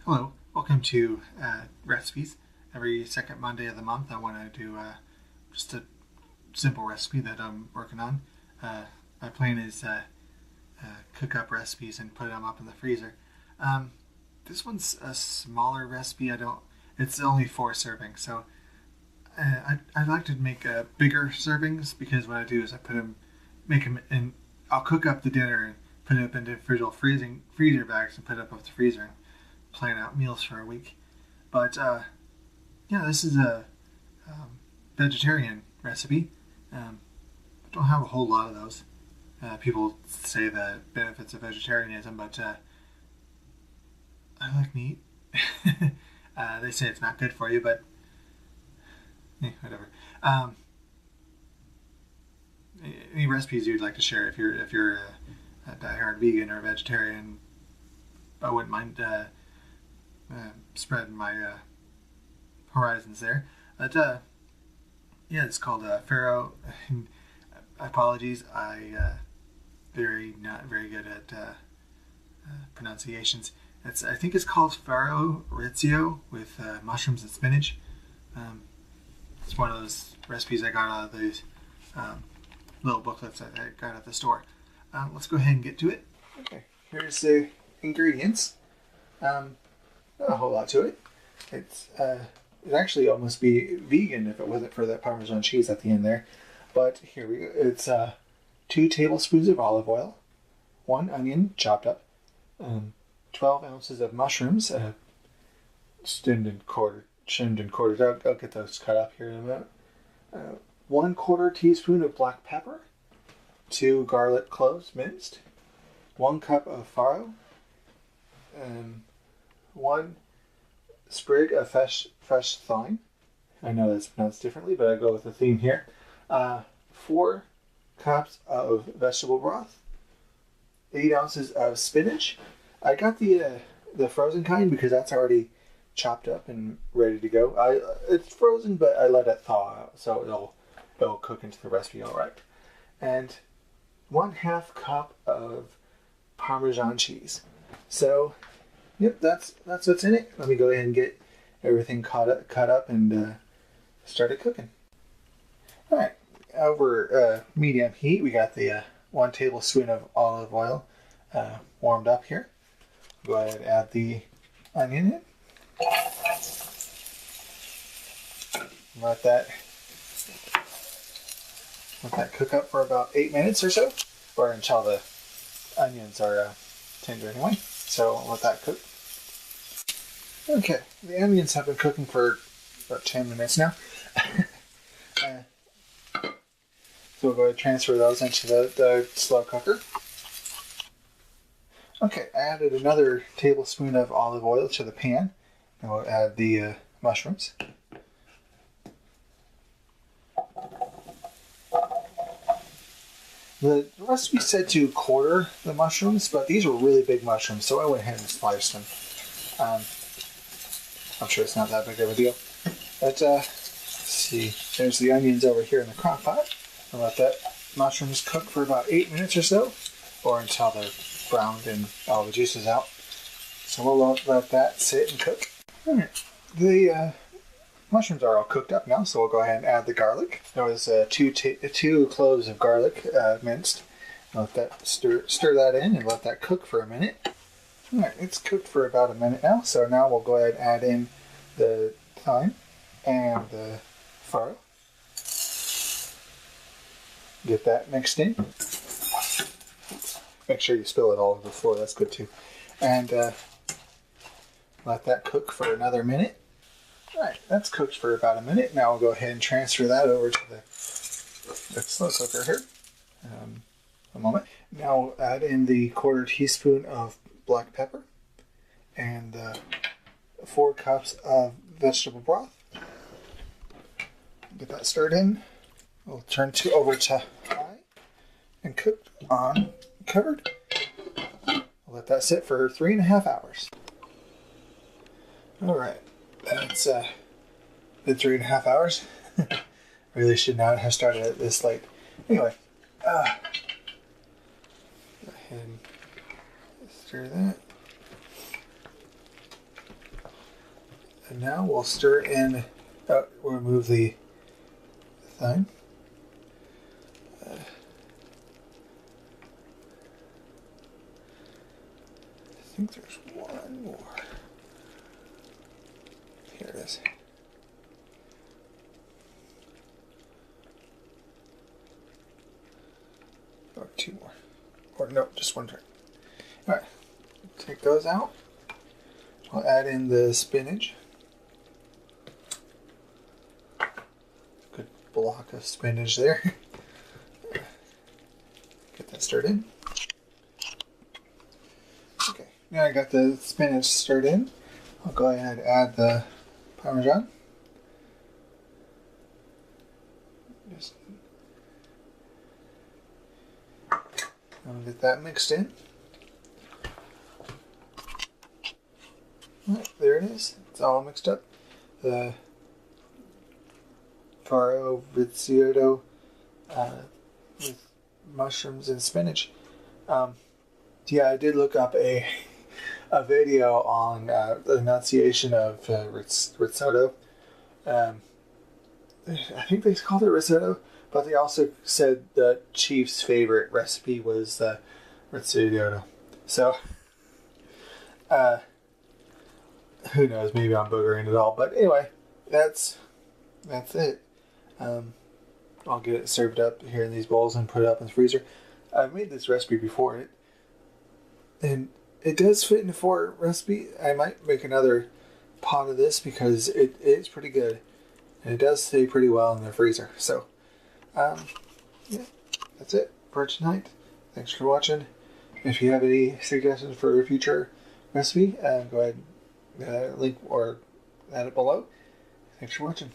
Hello, welcome to Recipes. Every second Monday of the month, I want to do just a simple recipe that I'm working on. My plan is cook up recipes and put them up in the freezer. Um, this one's a smaller recipe. It's only 4 servings, so I like to make bigger servings because what I do is I make them, and I'll cook up the dinner and put it up into individual freezer bags and put it up the freezer and plan out meals for a week. But yeah, this is a vegetarian recipe. I don't have a whole lot of those. People say the benefits of vegetarianism, but I like meat. They say it's not good for you, but whatever. Any recipes you'd like to share if you're a diehard vegan or vegetarian? I wouldn't mind spreading my horizons there. But yeah, it's called Farro. Apologies, not very good at pronunciations. I think it's called Farro Risotto with mushrooms and spinach. It's one of those recipes I got out of these little booklets that I got at the store. Let's go ahead and get to it. Okay, here's the ingredients. Not a whole lot to it. It'd actually almost be vegan if it wasn't for that Parmesan cheese at the end there. But here we go. It's 2 tablespoons of olive oil, 1 onion chopped up, 12 ounces of mushrooms, trimmed and quartered out. I'll get those cut up here in a minute. 1/4 teaspoon of black pepper, 2 garlic cloves minced, 1 cup of farro, 1 sprig of fresh thyme. I know that's pronounced differently, but I go with the theme here. 4 cups of vegetable broth, 8 ounces of spinach. I got the frozen kind because that's already chopped up and ready to go. It's frozen, but I let it thaw out, so it'll cook into the recipe all right. And 1/2 cup of Parmesan cheese. So, yep, that's what's in it. Let me go ahead and get everything cut up and started cooking. All right, over medium heat, we got the 1 tablespoon of olive oil warmed up here. Go ahead and add the onion in. Let that cook up for about 8 minutes or so, or until the onions are tender anyway. So I'll let that cook. Okay, the onions have been cooking for about 10 minutes now. So we'll go ahead and transfer those into the slow cooker. Okay, I added another tablespoon of olive oil to the pan. And we'll add the mushrooms. The recipe said to quarter the mushrooms, but these were really big mushrooms, so I went ahead and sliced them. I'm sure it's not that big of a deal. But let's see, there's the onions over here in the crock pot. I'll let that mushrooms cook for about 8 minutes or so, or until they're browned and all the juice is out. So we'll let that sit and cook. All right, the mushrooms are all cooked up now, so we'll go ahead and add the garlic. There was 2 cloves of garlic minced. Let that stir that in and let that cook for a minute. All right, it's cooked for about a minute now, so now we'll go ahead and add in the thyme and the farro. Get that mixed in. Make sure you spill it all over the floor, that's good too. And let that cook for another minute. Alright, that's cooked for about a minute. Now we'll go ahead and transfer that over to the slow cooker here. A moment. Now we'll add in the 1/4 teaspoon of black pepper and 4 cups of vegetable broth. Get that stirred in. We'll turn over to high and cook on covered. I'll let that sit for 3.5 hours. Alright, that's been 3.5 hours. Really should not have started it this late. Anyway, go ahead and stir that. And now we'll stir in, we'll remove the thyme. I think there's one more. Here it is. Or two more. Or no, just one turn. Alright, take those out. I'll add in the spinach. Good block of spinach there. Get that stirred in. Okay, now I got the spinach stirred in. I'll go ahead and add the Parmesan. Just I'll get that mixed in. Right, there it is. It's all mixed up. The Farro Risotto with mushrooms and spinach. Yeah, I did look up a video on the enunciation of risotto. I think they called it risotto, but they also said the chief's favorite recipe was the risotto. So, who knows? Maybe I'm boogering it all. But anyway, that's it. I'll get it served up here in these bowls and put it up in the freezer. I've made this recipe before, and it does fit in a 4 recipe. I might make another pot of this because it is pretty good, and it does stay pretty well in the freezer. So, yeah, that's it for tonight. Thanks for watching. If you have any suggestions for a future recipe, go ahead and link or add it below. Thanks for watching.